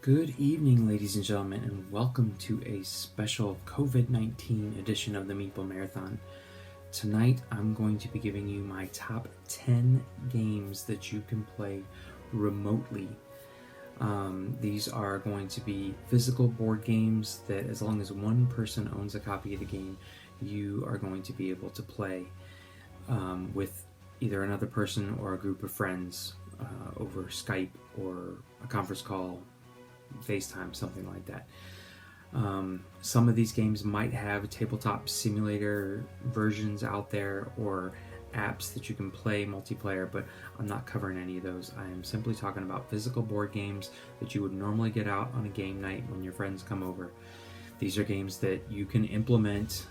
Good evening, ladies and gentlemen, and welcome to a special COVID-19 edition of the Meeple Marathon. Tonight, I'm going to be giving you my top 10 games that you can play remotely. These are going to be physical board games that, as long as one person owns a copy of the game, you are going to be able to play with either another person or a group of friends over Skype or a conference call, FaceTime, something like that. Some of these games might have tabletop simulator versions out there or apps that you can play multiplayer, but I'm not covering any of those. I am simply talking about physical board games that you would normally get out on a game night when your friends come over. These are games that you can implement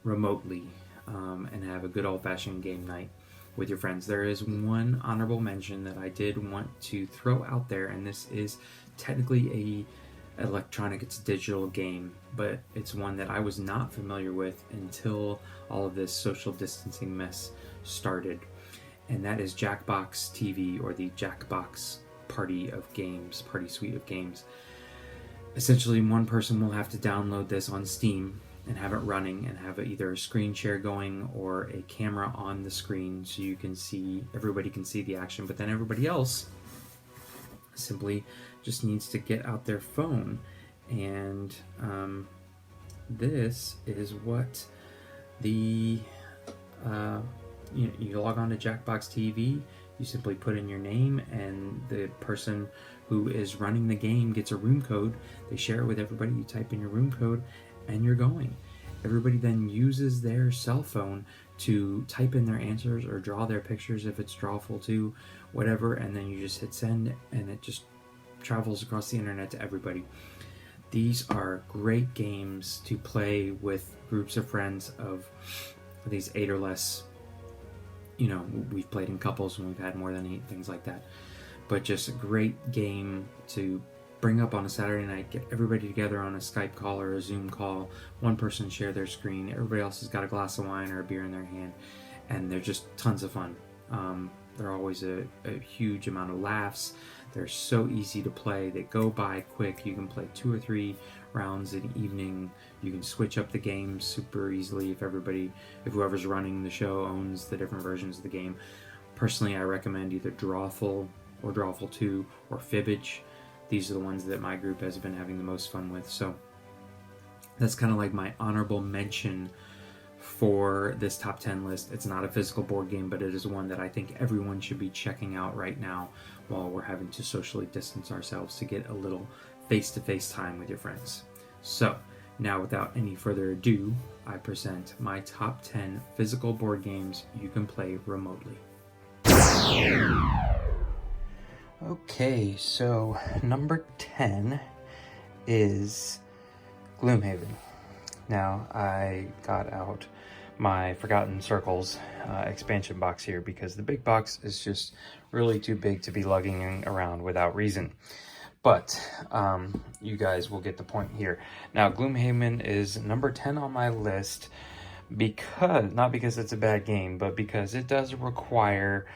remotely and have a good old-fashioned game night with your friends. There is one honorable mention that I did want to throw out there, and this is technically it's a digital game, but it's one that I was not familiar with until all of this social distancing mess started, and that is Jackbox TV, or the Jackbox party suite of games. Essentially, one person will have to download this on Steam and have it running and have either a screen share going or a camera on the screen so everybody can see the action, but then everybody else simply just needs to get out their phone, and this is what you log on to Jackbox TV. You simply put in your name, and the person who is running the game gets a room code. They share it with everybody. You type in your room code and you're going. Everybody then uses their cell phone to type in their answers or draw their pictures if it's Drawful 2, whatever, and then you just hit send and it just travels across the internet to everybody. These are great games to play with groups of friends of these 8 or less. We've played in couples when we've had more than 8, things like that. But just a great game to bring up on a Saturday night, get everybody together on a Skype call or a Zoom call, one person share their screen, everybody else has got a glass of wine or a beer in their hand, and they're just tons of fun. They're always a huge amount of laughs. They're so easy to play. They go by quick. You can play 2 or 3 rounds in the evening. You can switch up the games super easily if whoever's running the show owns the different versions of the game. Personally, I recommend either Drawful or Drawful 2 or Fibbage. These are the ones that my group has been having the most fun with. So that's kind of like my honorable mention for this top 10 list. It's not a physical board game, but it is one that I think everyone should be checking out right now while we're having to socially distance ourselves to get a little face-to-face time with your friends. So now, without any further ado, I present my top 10 physical board games you can play remotely. Okay, so number 10 is Gloomhaven. Now, I got out my Forgotten Circles expansion box here because the big box is just really too big to be lugging around without reason. But you guys will get the point here. Now, Gloomhaven is number 10 on my list not because it's a bad game, but because it does require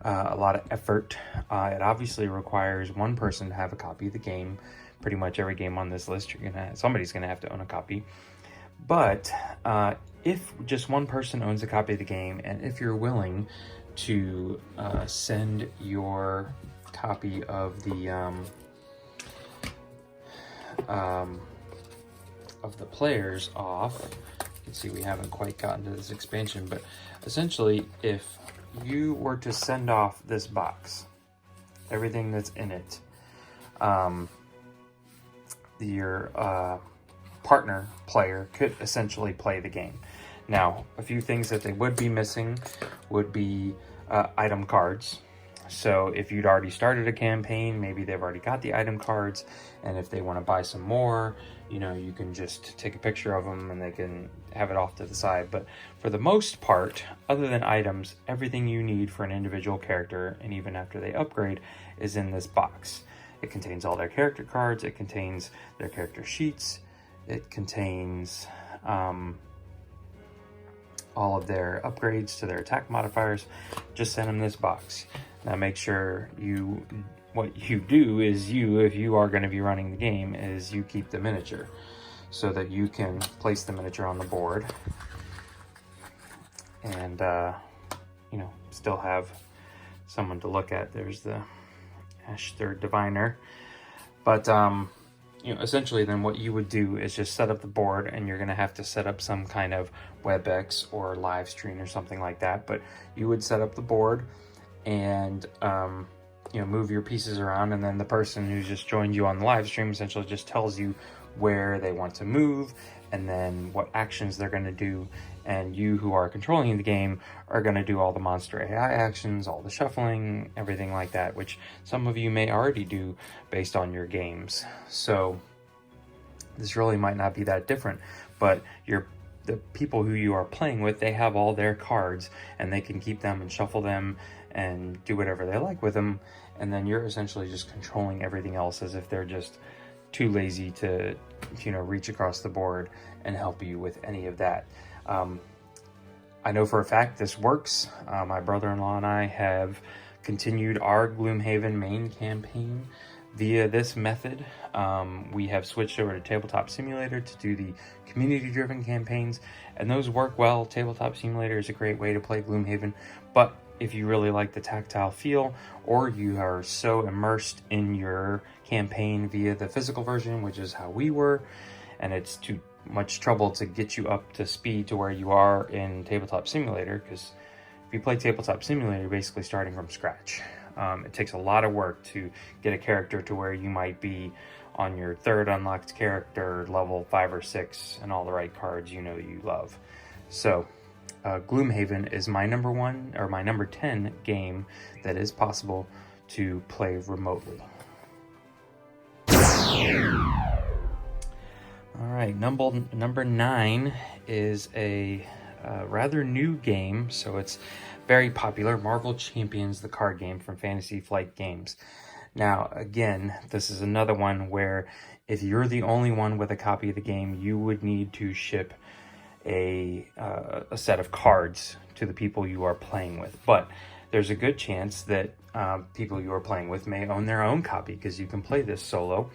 a lot of effort. It obviously requires one person to have a copy of the game. Pretty much every game on this list, somebody's gonna have to own a copy. But if just one person owns a copy of the game, and if you're willing to send your copy of the players off, you can see we haven't quite gotten to this expansion, but essentially, if you were to send off this box, everything that's in it, your partner player could essentially play the game. Now, a few things that they would be missing would be item cards. So if you'd already started a campaign, maybe they've already got the item cards, and if they want to buy some more, you can just take a picture of them and they can have it off to the side. But for the most part, other than items, everything you need for an individual character, and even after they upgrade, is in this box. It contains all their character cards, it contains their character sheets, it contains all of their upgrades to their attack modifiers. Just send them this box. Now make sure what you do is if you are going to be running the game, is you keep the miniature so that you can place the miniature on the board and still have someone to look at. There's the Ash Third Diviner. But essentially then what you would do is just set up the board, and you're going to have to set up some kind of WebEx or live stream or something like that. But you would set up the board and move your pieces around, and then the person who's just joined you on the live stream essentially just tells you where they want to move and then what actions they're going to do, and you who are controlling the game are going to do all the monster AI actions, all the shuffling, everything like that, which some of you may already do based on your games. So this really might not be that different, but the people who you are playing with, they have all their cards and they can keep them and shuffle them and do whatever they like with them, and then you're essentially just controlling everything else as if they're just too lazy to reach across the board and help you with any of that. I know for a fact this works. My brother-in-law and I have continued our Gloomhaven main campaign via this method. We have switched over to Tabletop Simulator to do the community-driven campaigns, and those work well. Tabletop Simulator is a great way to play Gloomhaven, but if you really like the tactile feel, or you are so immersed in your campaign via the physical version, which is how we were, and it's too much trouble to get you up to speed to where you are in Tabletop Simulator, because if you play Tabletop Simulator, you're basically starting from scratch. It takes a lot of work to get a character to where you might be on your third unlocked character, level 5 or 6, and all the right cards you love. So Gloomhaven is my number 10 game that is possible to play remotely. All right, number 9 is a rather new game, so it's very popular. Marvel Champions, the card game from Fantasy Flight Games. Now, again, this is another one where if you're the only one with a copy of the game, you would need to ship a set of cards to the people you are playing with. But there's a good chance that people you are playing with may own their own copy, because you can play this solo,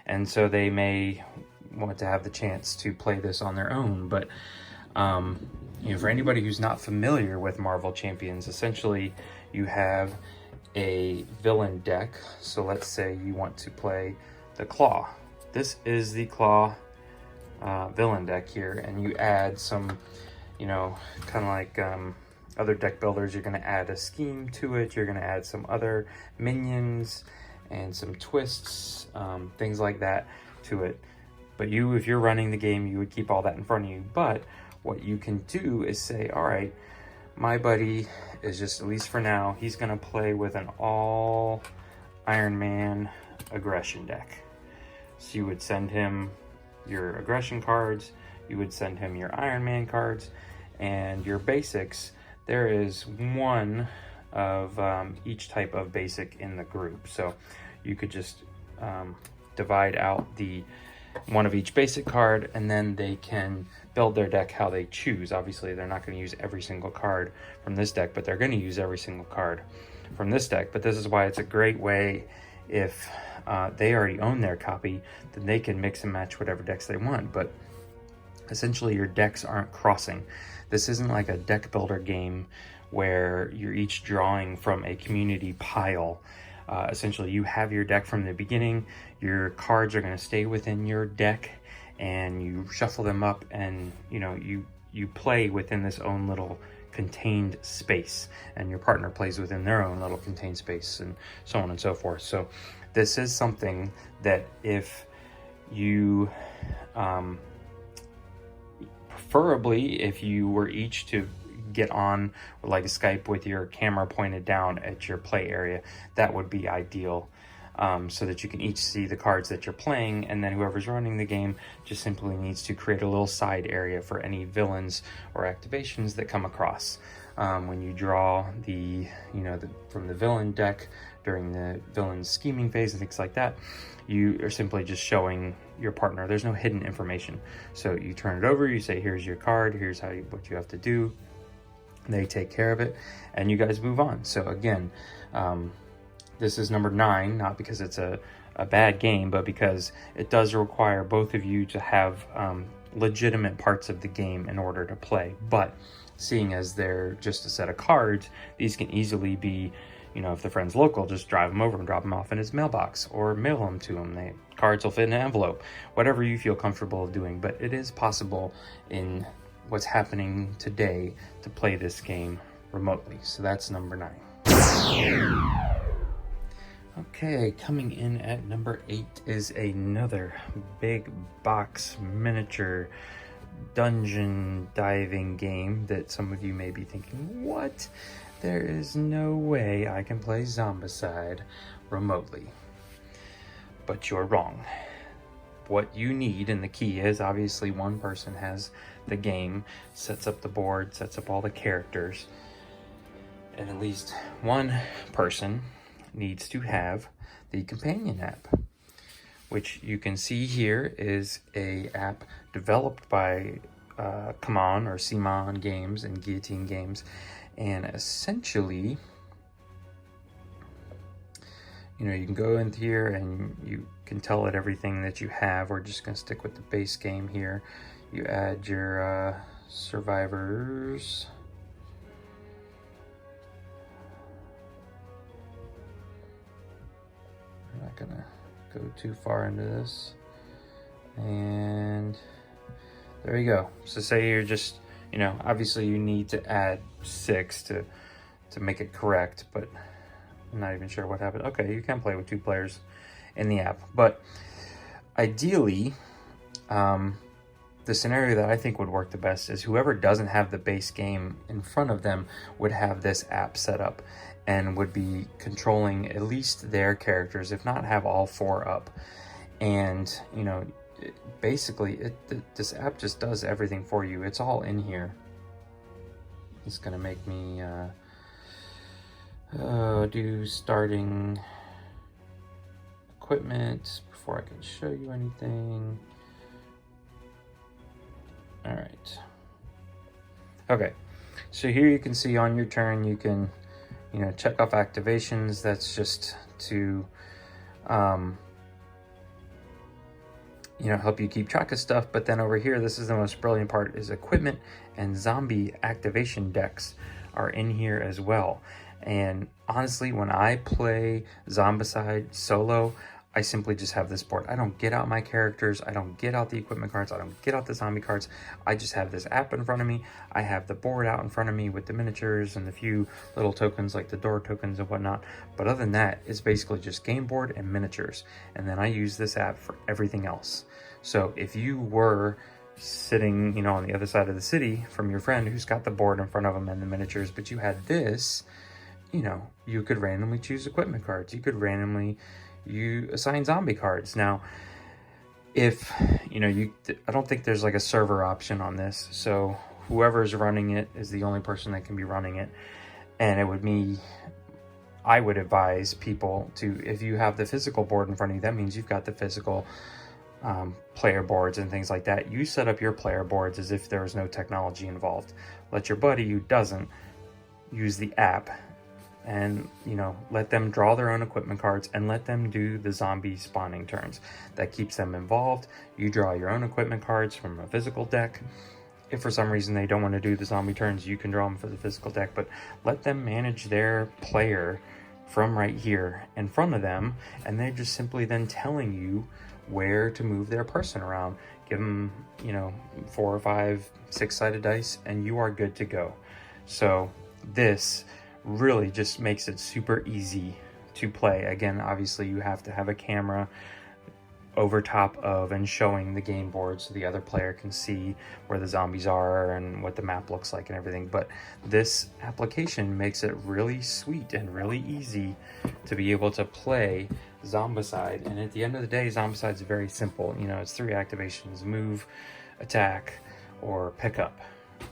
and so they may want to have the chance to play this on their own. But for anybody who's not familiar with Marvel Champions, essentially you have a villain deck. So let's say you want to play the Claw. This is the Claw villain deck here, and you add some, kind of like other deck builders, you're going to add a scheme to it, you're going to add some other minions and some twists, things like that to it. But if you're running the game, you would keep all that in front of you. But what you can do is say, all right, my buddy is just, at least for now, he's going to play with an all Iron Man aggression deck. So you would send him your aggression cards, you would send him your Iron Man cards, and your basics. There is one of each type of basic in the group. So you could just divide out one of each basic card, and then they can build their deck how they choose. Obviously, they're not going to use every single card from this deck, but they're going to use every single card from this deck. But this is why it's a great way, if they already own their copy, then they can mix and match whatever decks they want. But essentially, your decks aren't crossing. This isn't like a deck builder game where you're each drawing from a community pile. Essentially, you have your deck from the beginning. Your cards are going to stay within your deck, and you shuffle them up, and you play within this own little contained space, and your partner plays within their own little contained space, and so on and so forth. So this is something that if you preferably if you were each to get on like a Skype with your camera pointed down at your play area, that would be ideal, so that you can each see the cards that you're playing, and then whoever's running the game just simply needs to create a little side area for any villains or activations that come across. When you draw from the villain deck during the villain scheming phase and things like that, you are simply just showing your partner. There's no hidden information. So you turn it over, you say, here's your card, here's what you have to do. They take care of it, and you guys move on. So again, this is number 9, not because it's a bad game, but because it does require both of you to have legitimate parts of the game in order to play. But seeing as they're just a set of cards, these can easily be, you know, if the friend's local, just drive them over and drop them off in his mailbox or mail them to him. Cards will fit in an envelope, whatever you feel comfortable doing. But it is possible in what's happening today to play this game remotely. So that's number 9. Okay, coming in at number 8 is another big box miniature dungeon diving game that some of you may be thinking, what? There is no way I can play Zombicide remotely. But you're wrong. What you need, and the key is, obviously one person has the game, sets up the board, sets up all the characters, and at least one person needs to have the companion app, which you can see here is a app developed by Catan or Catan Games and Guillotine Games, and essentially, you know, you can go in here and you can tell it everything that you have. We're just going to stick with the base game here. You add your survivors. I'm not going to go too far into this. And there you go. So say you're just, you know, obviously you need to add 6 to make it correct, but I'm not even sure what happened. Okay, you can play with 2 players in the app, but ideally, the scenario that I think would work the best is whoever doesn't have the base game in front of them would have this app set up and would be controlling at least their characters, if not have all 4 up. And, you know, basically, this app just does everything for you. It's all in here. It's going to make me do starting equipment before I can show you anything. All right. Okay. So here you can see on your turn, you can, you know, check off activations. That's just to, you know, help you keep track of stuff. But then over here, this is the most brilliant part, is equipment and zombie activation decks are in here as well. And honestly, when I play Zombicide solo, I simply just have this board. I don't get out my characters. I don't get out the equipment cards. I don't get out the zombie cards. I just have this app in front of me. I have the board out in front of me with the miniatures and the few little tokens like the door tokens and whatnot. But other than that, it's basically just game board and miniatures. And then I use this app for everything else. So if you were sitting, you know, on the other side of the city from your friend who's got the board in front of them and the miniatures, but you had this, you know, you could randomly choose equipment cards. You could randomly assign zombie cards. Now, if, you know, I don't think there's like a server option on this. So whoever's running it is the only person that can be running it. And it would be, I would advise people to, if you have the physical board in front of you, that means you've got the physical player boards and things like that. You set up your player boards as if there was no technology involved. Let your buddy who doesn't use the app and, you know, let them draw their own equipment cards and let them do the zombie spawning turns. That keeps them involved. You draw your own equipment cards from a physical deck. If for some reason they don't want to do the zombie turns, you can draw them for the physical deck, but let them manage their player from right here in front of them, and they're just simply then telling you where to move their person around. Give them, you know, 4 or 5 6-sided dice and you are good to go. So this really just makes it super easy to play. Again, obviously you have to have a camera over top of and showing the game board so the other player can see where the zombies are and what the map looks like and everything. But this application makes it really sweet and really easy to be able to play Zombicide. And at the end of the day, Zombicide is very simple. You know, it's 3 activations: move, attack, or pick up.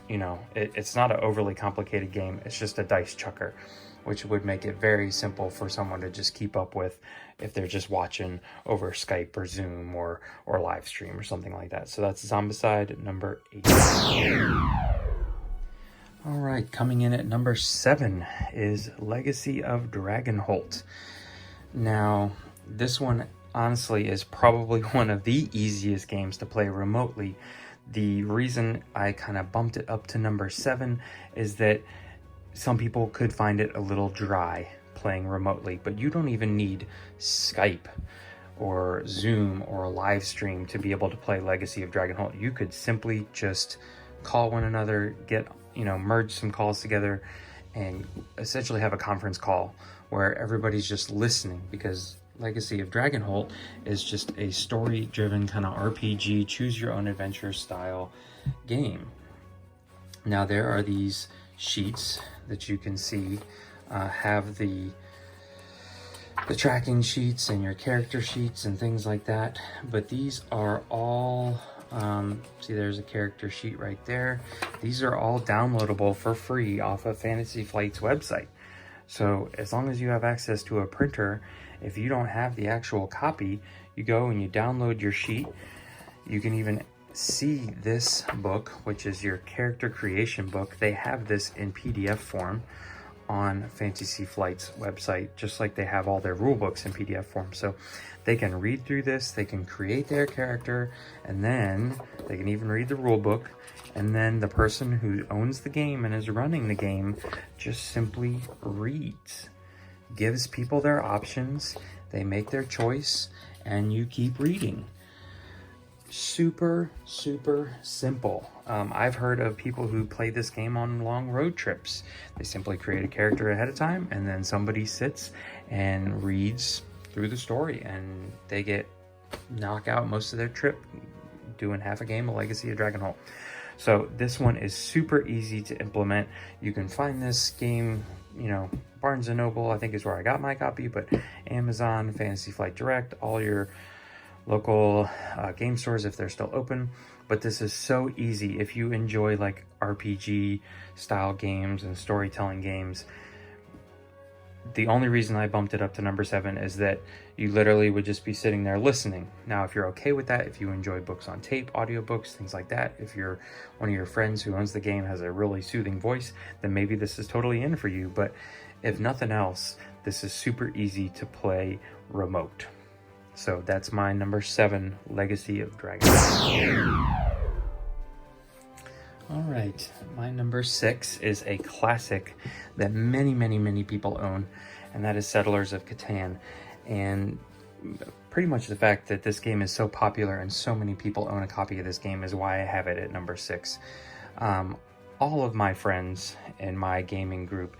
You know, it's not an overly complicated game. It's just a dice chucker, which would make it very simple for someone to just keep up with if they're just watching over Skype or Zoom or live stream or something like that. So that's Zombicide number 8. All right, coming in at number 7 is Legacy of Dragonholt. Now, this one honestly is probably one of the easiest games to play remotely. The reason I kind of bumped it up to number 7 is that some people could find it a little dry playing remotely, but you don't even need Skype or Zoom or a live stream to be able to play Legacy of Dragonholt. You could simply just call one another, merge some calls together, and essentially have a conference call where everybody's just listening, because Legacy of Dragonholt is just a story-driven kind of RPG, choose-your-own-adventure style game. Now, there are these sheets that you can see have the tracking sheets and your character sheets and things like that, but these are all see, there's a character sheet right there. These are all downloadable for free off of Fantasy Flight's website. So as long as you have access to a printer, if you don't have the actual copy, you go and you download your sheet. You can even see this book, which is your character creation book. They have this in PDF form on Fantasy Flight's website, just like they have all their rule books in PDF form. So they can read through this, they can create their character, and then they can even read the rule book. And then the person who owns the game and is running the game just simply reads, gives people their options, they make their choice, and you keep reading. Super, super simple. I've heard of people who play this game on long road trips. They simply create a character ahead of time, and then somebody sits and reads through the story, and they knock out most of their trip doing half a game of Legacy of Dragonholt. So this one is super easy to implement. You can find this game, Barnes & Noble, I think, is where I got my copy, but Amazon, Fantasy Flight Direct, all your local game stores if they're still open. But this is so easy if you enjoy like RPG style games and storytelling games. The only reason I bumped it up to number 7 is that you literally would just be sitting there listening. Now, if you're okay with that, if you enjoy books on tape, audiobooks, things like that, if you're one of your friends who owns the game has a really soothing voice, then maybe this is totally in for you. But if nothing else, this is super easy to play remote. So that's my number 7, Legacy of Dragonheart. All right, my number 6 is a classic that many, many, many people own, and that is Settlers of Catan. And pretty much the fact that this game is so popular and so many people own a copy of this game is why I have it at number 6. All of my friends in my gaming group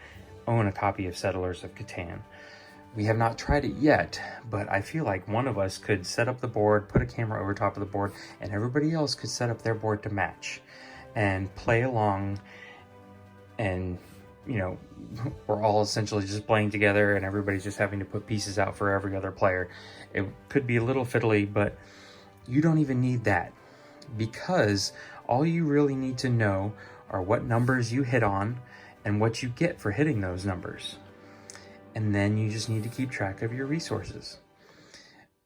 own a copy of Settlers of Catan. We have not tried it yet, but I feel like one of us could set up the board, put a camera over top of the board, and everybody else could set up their board to match and play along. And we're all essentially just playing together, and everybody's just having to put pieces out for every other player. It could be a little fiddly, but you don't even need that, because all you really need to know are what numbers you hit on and what you get for hitting those numbers. And then you just need to keep track of your resources.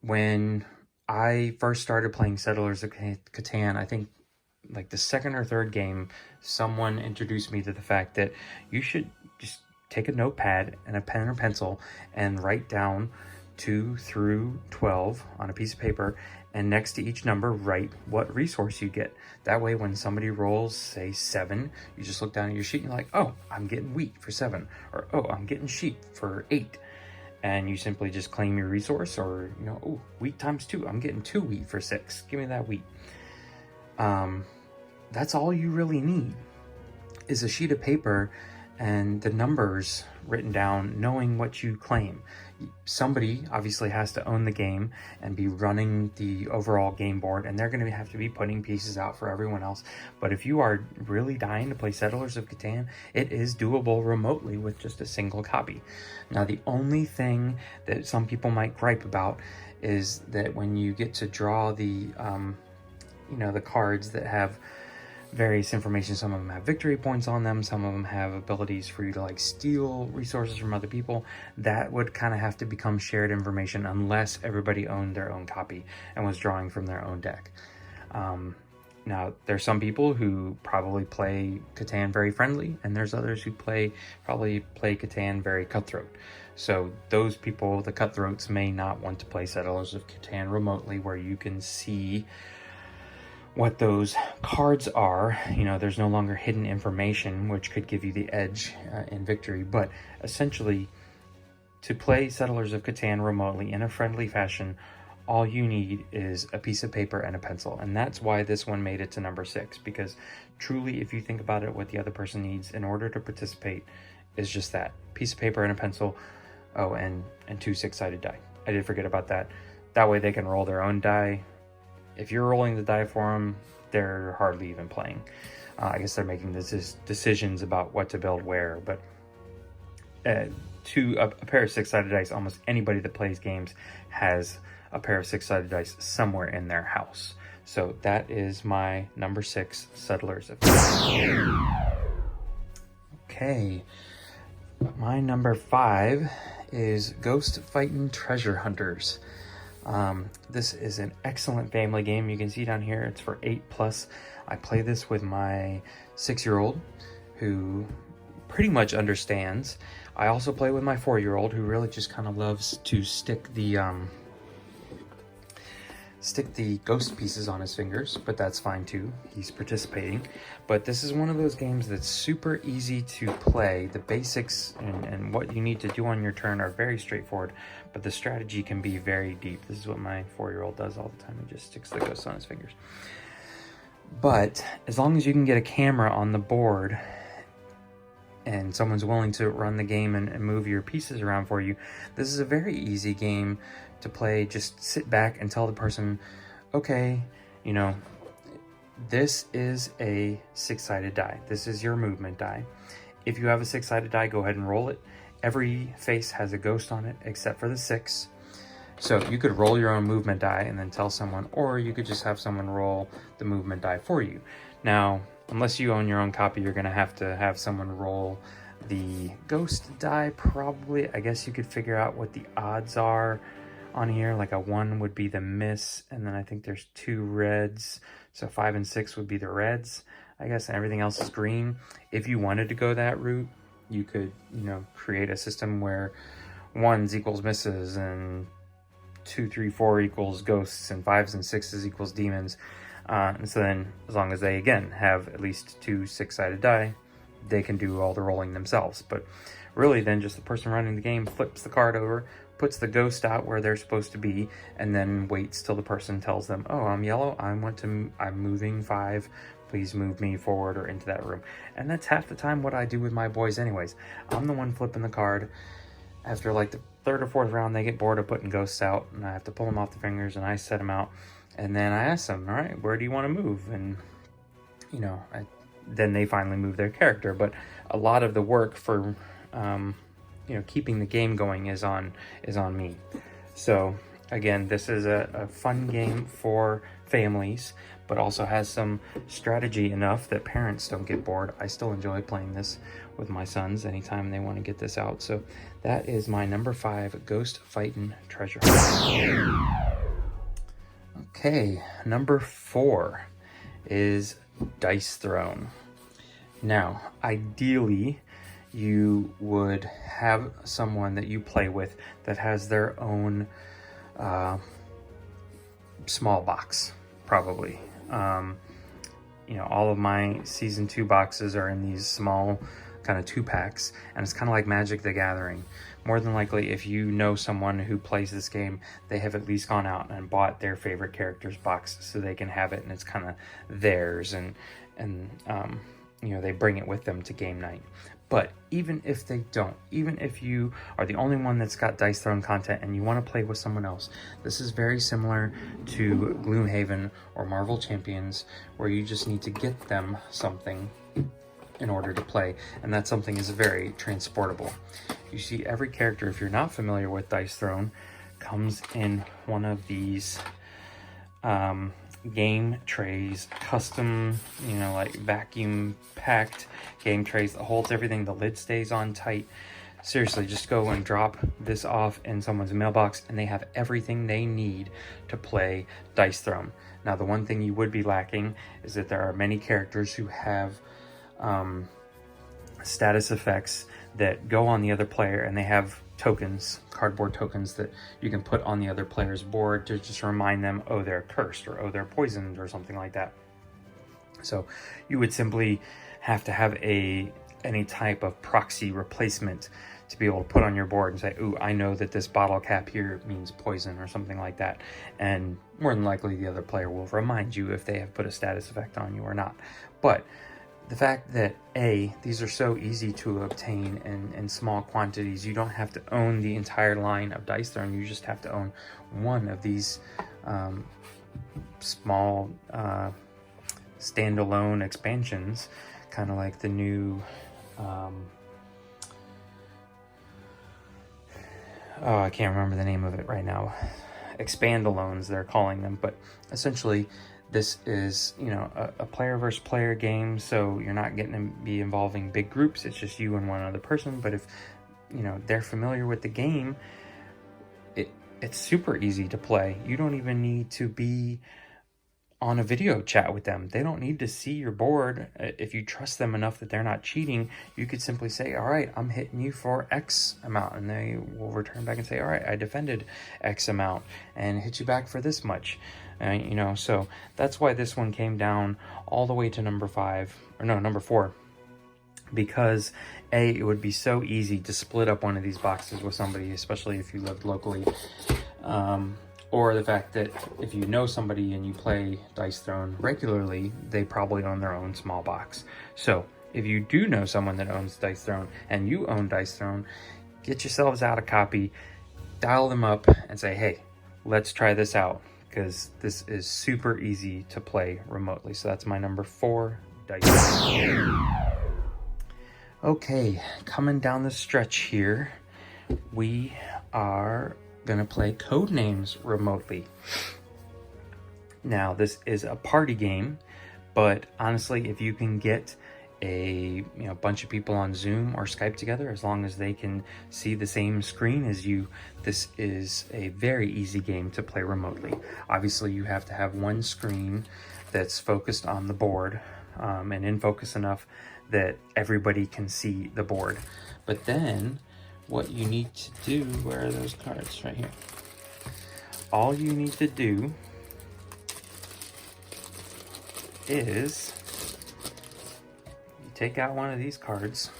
When I first started playing Settlers of Catan, I think like the second or third game, someone introduced me to the fact that you should just take a notepad and a pen or pencil and write down 2 through 12 on a piece of paper, and next to each number write what resource you get. That way when somebody rolls, say 7, you just look down at your sheet and you're like, oh, I'm getting wheat for 7, or oh, I'm getting sheep for 8. And you simply just claim your resource, or oh, wheat times 2, I'm getting 2 wheat for 6, give me that wheat. That's all you really need, is a sheet of paper and the numbers written down, knowing what you claim. Somebody obviously has to own the game and be running the overall game board, and they're going to have to be putting pieces out for everyone else. But if you are really dying to play Settlers of Catan, it is doable remotely with just a single copy. Now, the only thing that some people might gripe about is that when you get to draw the the cards that have various information, some of them have victory points on them, some of them have abilities for you to like steal resources from other people, that would kind of have to become shared information unless everybody owned their own copy and was drawing from their own deck. Now, there's some people who probably play Catan very friendly, and there's others who probably play Catan very cutthroat. So those people, the cutthroats, may not want to play Settlers of Catan remotely, where you can see what those cards are. You know, there's no longer hidden information, which could give you the edge in victory. But essentially, to play Settlers of Catan remotely in a friendly fashion, all you need is a piece of paper and a pencil. And that's why this one made it to number 6, because truly, if you think about it, what the other person needs in order to participate is just that piece of paper and a pencil. Oh, and 2 6-sided die. I did forget about that. That way they can roll their own die. If you're rolling the die for them, they're hardly even playing. I guess they're making decisions about what to build where, but a pair of 6-sided dice, almost anybody that plays games has a pair of 6-sided dice somewhere in their house. So that is my number 6, Settlers of Catan. Okay, my number 5 is Ghost Fightin' Treasure Hunters. This is an excellent family game. You can see down here it's for 8+. I play this with my 6-year-old who pretty much understands. I also play with my 4-year-old who really just kind of loves to stick the ghost pieces on his fingers, but that's fine too. He's participating. But this is one of those games that's super easy to play. The basics and what you need to do on your turn are very straightforward, but the strategy can be very deep. This is what my 4-year-old does all the time. He just sticks the ghost on his fingers. But as long as you can get a camera on the board and someone's willing to run the game and move your pieces around for you, this is a very easy game to play. Just sit back and tell the person, okay, you know, this is a 6-sided die. This is your movement die. If you have a 6-sided die, go ahead and roll it. Every face has a ghost on it except for the 6. So you could roll your own movement die and then tell someone, or you could just have someone roll the movement die for you. Now, unless you own your own copy, you're going to have someone roll the ghost die, probably. I guess you could figure out what the odds are on here. Like a 1 would be the miss, and then I think there's 2 reds. So 5 and 6 would be the reds, I guess, and everything else is green. If you wanted to go that route, you could, you know, create a system where 1s equals misses, and 2, 3, 4 equals ghosts, and 5s and 6s equals demons. And so then, as long as they, again, have at least 2 6-sided die, they can do all the rolling themselves. But really then just the person running the game flips the card over, puts the ghost out where they're supposed to be, and then waits till the person tells them, oh, I'm yellow, I'm moving 5, please move me forward or into that room. And that's half the time what I do with my boys anyways. I'm the one flipping the card. After like the 3rd or 4th round, they get bored of putting ghosts out, and I have to pull them off the fingers, and I set them out. And then I ask them, all right, where do you want to move? And, you know, then they finally move their character. But a lot of the work for, you know, keeping the game going is on me. So, again, this is a fun game for families, but also has some strategy enough that parents don't get bored. I still enjoy playing this with my sons anytime they want to get this out. So that is my number 5, Ghost Fightin' Treasure Hunters. Okay, number 4 is Dice Throne. Now, ideally, you would have someone that you play with that has their own small box, probably. You know, all of my season 2 boxes are in these small kind of 2-packs, and it's kind of like Magic the Gathering. More than likely, if you know someone who plays this game, they have at least gone out and bought their favorite character's box so they can have it and it's kind of theirs, and you know, they bring it with them to game night. But even if they don't, even if you are the only one that's got Dice Throne content and you want to play with someone else, this is very similar to Gloomhaven or Marvel Champions, where you just need to get them something in order to play, and that something is very transportable. You see, every character, if you're not familiar with Dice Throne, comes in one of these game trays, custom, you know, like vacuum packed game trays that holds everything. The lid stays on tight. seriously, just go and drop this off in someone's mailbox and they have everything they need to play Dice Throne. Now, the one thing you would be lacking is that there are many characters who have status effects that go on the other player, and they have tokens, cardboard tokens, that you can put on the other player's board to just remind them, oh, they're cursed, or oh, they're poisoned, or something like that. So you would simply have to have any type of proxy replacement to be able to put on your board and say, ooh, I know that this bottle cap here means poison, or something like that. And more than likely the other player will remind you if they have put a status effect on you or not. But the fact that these are so easy to obtain in small quantities, you don't have to own the entire line of Dice Throne, you just have to own one of these small standalone expansions, kind of like the new I can't remember the name of it right now, expandalones they're calling them. But essentially this is, you know, a player versus player game, so you're not getting to be involving big groups. It's just you and one other person. But if, you know, they're familiar with the game, it's super easy to play. You don't even need to be on a video chat with them. They don't need to see your board. If you trust them enough that they're not cheating, you could simply say, all right, I'm hitting you for X amount, and they will return back and say, all right, I defended X amount and hit you back for this much. You know, so that's why this one came down all the way to number 4, because it would be so easy to split up one of these boxes with somebody, especially if you lived locally, or the fact that if you know somebody and you play Dice Throne regularly, they probably own their own small box. So if you do know someone that owns Dice Throne and you own Dice Throne, get yourselves out a copy, dial them up and say, hey, let's try this out, because this is super easy to play remotely. So that's my number 4, Dice. Okay, coming down the stretch here, we are gonna play Codenames remotely. Now, this is a party game, but honestly, if you can get a bunch of people on Zoom or Skype together, as long as they can see the same screen as you, this is a very easy game to play remotely. Obviously, you have to have one screen that's focused on the board, and in focus enough that everybody can see the board. But then what you need to do, where are those cards? Right here. All you need to do is you take out one of these cards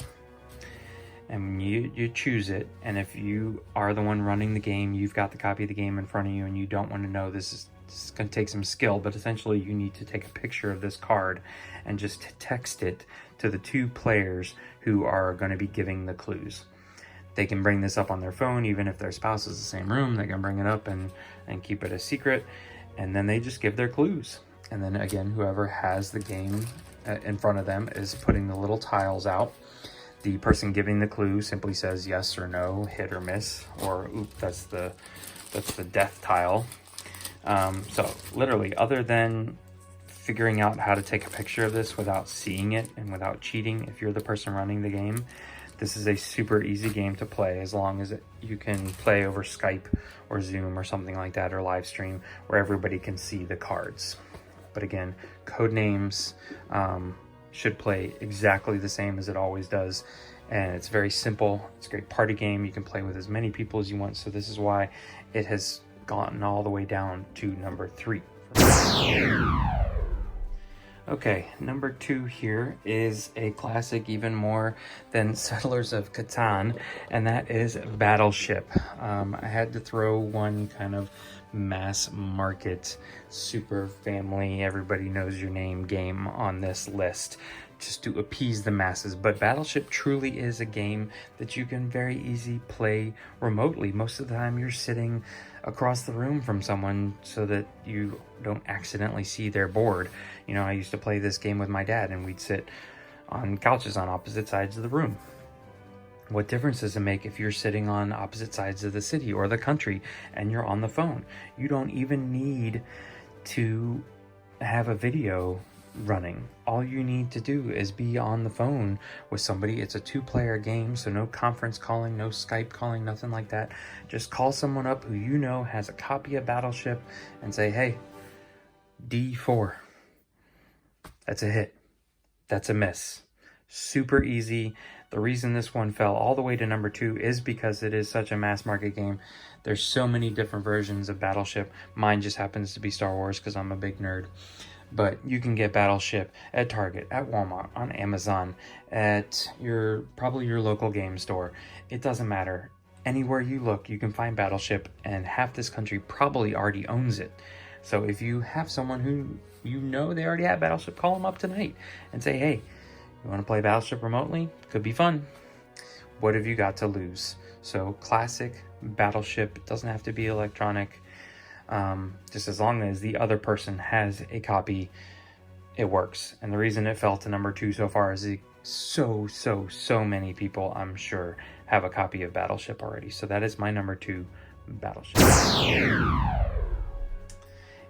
and you choose it, and if you are the one running the game, you've got the copy of the game in front of you, and you don't want to know, this is going to take some skill, but essentially you need to take a picture of this card and just text it to the 2 players who are going to be giving the clues. They can bring this up on their phone, even if their spouse is in the same room. They can bring it up and keep it a secret, and then they just give their clues. And then again, whoever has the game in front of them is putting the little tiles out. The person giving the clue simply says yes or no, hit or miss, or oop, that's the death tile. So literally, other than figuring out how to take a picture of this without seeing it and without cheating, if you're the person running the game, this is a super easy game to play, as long as you can play over Skype or Zoom or something like that, or live stream, where everybody can see the cards. But again, Codenames should play exactly the same as it always does, and it's very simple. It's a great party game. You can play with as many people as you want, so this is why it has gotten all the way down to number 3. Okay, number 2 here is a classic, even more than Settlers of Catan, and that is Battleship. I had to throw one kind of mass market, super family, everybody knows your name game on this list, just to appease the masses. But Battleship truly is a game that you can very easily play remotely. Most of the time you're sitting across the room from someone so that you don't accidentally see their board. You know, I used to play this game with my dad, and we'd sit on couches on opposite sides of the room. What difference does it make if you're sitting on opposite sides of the city or the country and you're on the phone? You don't even need to have a video running. All you need to do is be on the phone with somebody. It's a 2-player game, so no conference calling, no Skype calling, nothing like that. Just call someone up who you know has a copy of Battleship and say, hey, D4. That's a hit. That's a miss. Super easy. The reason this one fell all the way to number 2 is because it is such a mass market game. There's so many different versions of Battleship. Mine just happens to be Star Wars because I'm a big nerd. But you can get Battleship at Target, at Walmart, on Amazon, at probably your local game store. It doesn't matter. Anywhere you look, you can find Battleship, and half this country probably already owns it. So if you have someone who you know they already have Battleship, call them up tonight and say, hey, you want to play Battleship remotely? Could be fun. What have you got to lose? So classic Battleship. It doesn't have to be electronic. Just as long as the other person has a copy, it works. And the reason it fell to number 2 so far is so many people, I'm sure, have a copy of Battleship already. So that is my number 2, Battleship.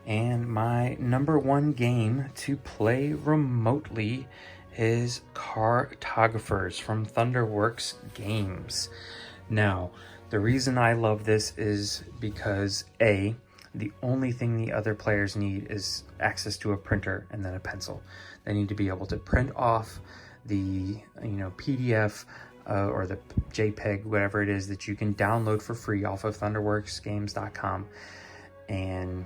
And my number 1 game to play remotely is Cartographers from Thunderworks Games. Now, the reason I love this is because A, the only thing the other players need is access to a printer and then a pencil. They need to be able to print off the PDF or the JPEG, whatever it is that you can download for free off of thunderworksgames.com. And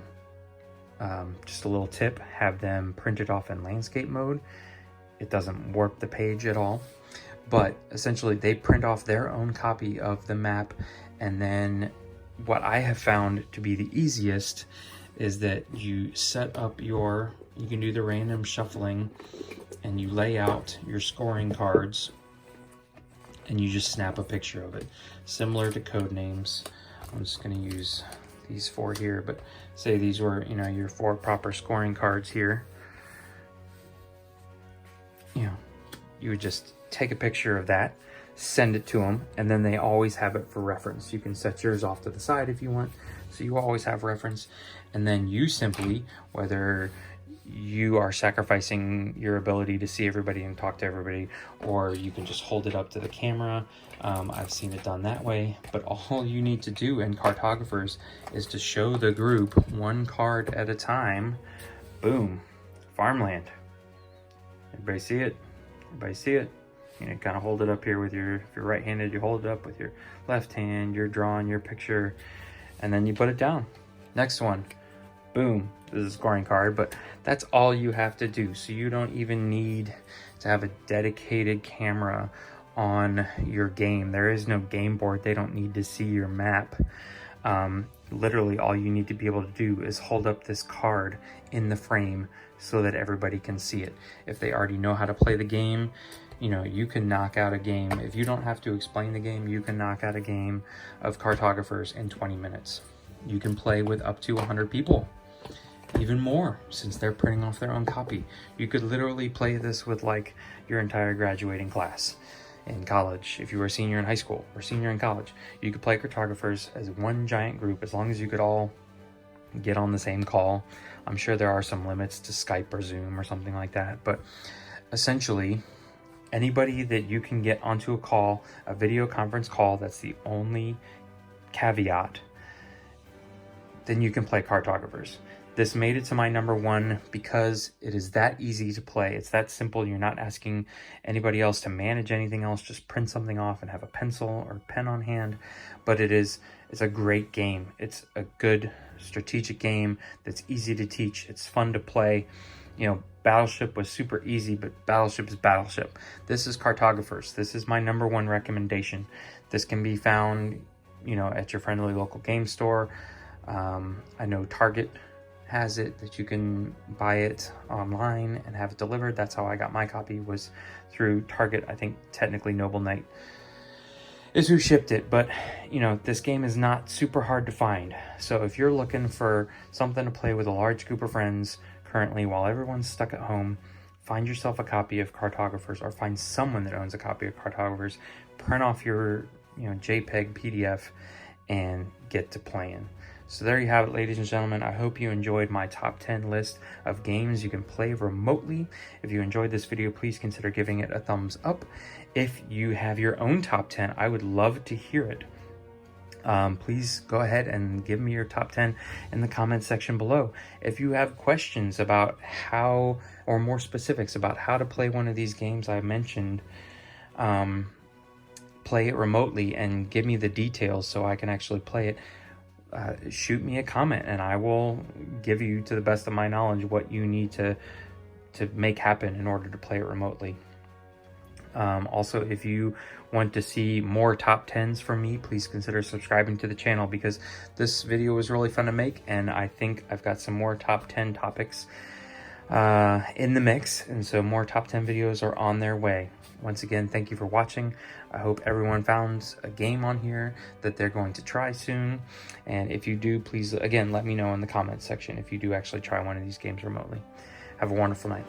just a little tip, have them printed off in landscape mode. It doesn't warp the page at all. But essentially they print off their own copy of the map, and then what I have found to be the easiest is that you set up you can do the random shuffling, and you lay out your scoring cards, and you just snap a picture of it. Similar to Codenames. I'm just going to use these 4 here, but say these were, your 4 proper scoring cards here. You would just take a picture of that, send it to them, and then they always have it for reference. You can set yours off to the side if you want, so you always have reference. And then you simply, whether you are sacrificing your ability to see everybody and talk to everybody, or you can just hold it up to the camera. I've seen it done that way, but all you need to do in Cartographers is to show the group 1 card at a time. Boom, farmland. Everybody see it? Everybody see it? Kind of hold it up here with if you're right-handed, you hold it up with your left hand, you're drawing your picture, and then you put it down. Next one, boom, this is a scoring card, but that's all you have to do. So you don't even need to have a dedicated camera on your game. There is no game board. They don't need to see your map. Literally all you need to be able to do is hold up this card in the frame so that everybody can see it. If they already know how to play the game, you can knock out a game. If you don't have to explain the game, you can knock out a game of Cartographers in 20 minutes. You can play with up to 100 people, even more, since they're printing off their own copy. You could literally play this with like your entire graduating class in college. If you were a senior in high school or senior in college, you could play Cartographers as one giant group, as long as you could all get on the same call. I'm sure there are some limits to Skype or Zoom or something like that, but essentially anybody that you can get onto a call, a video conference call, that's the only caveat, then you can play Cartographers. This made it to my number 1 because it is that easy to play. It's that simple. You're not asking anybody else to manage anything else. Just print something off and have a pencil or pen on hand. But it's a great game. It's a good strategic game that's easy to teach. It's fun to play. Battleship was super easy, but Battleship is Battleship. This is Cartographers. This is my number 1 recommendation. This can be found, at your friendly local game store. I know Target has it, that you can buy it online and have it delivered. That's how I got my copy, was through Target. I think technically Noble Knight is who shipped it, but this game is not super hard to find. So if you're looking for something to play with a large group of friends currently while everyone's stuck at home, find yourself a copy of Cartographers, or find someone that owns a copy of Cartographers, print off your JPEG PDF, and get to playing. So there you have it, ladies and gentlemen. I hope you enjoyed my top 10 list of games you can play remotely. If you enjoyed this video, please consider giving it a thumbs up. If you have your own top 10, I would love to hear it. Please go ahead and give me your top 10 in the comment section below. If you have questions about how, or more specifics about how to play one of these games I mentioned, play it remotely and give me the details so I can actually play it, shoot me a comment and I will give you, to the best of my knowledge, what you need to make happen in order to play it remotely. Also, if you want to see more top 10s from me, please consider subscribing to the channel, because this video was really fun to make and I think I've got some more top 10 topics in the mix, and so more top 10 videos are on their way. Once again, thank you for watching. I hope everyone found a game on here that they're going to try soon, and if you do, please again let me know in the comments section if you do actually try one of these games remotely. Have a wonderful night.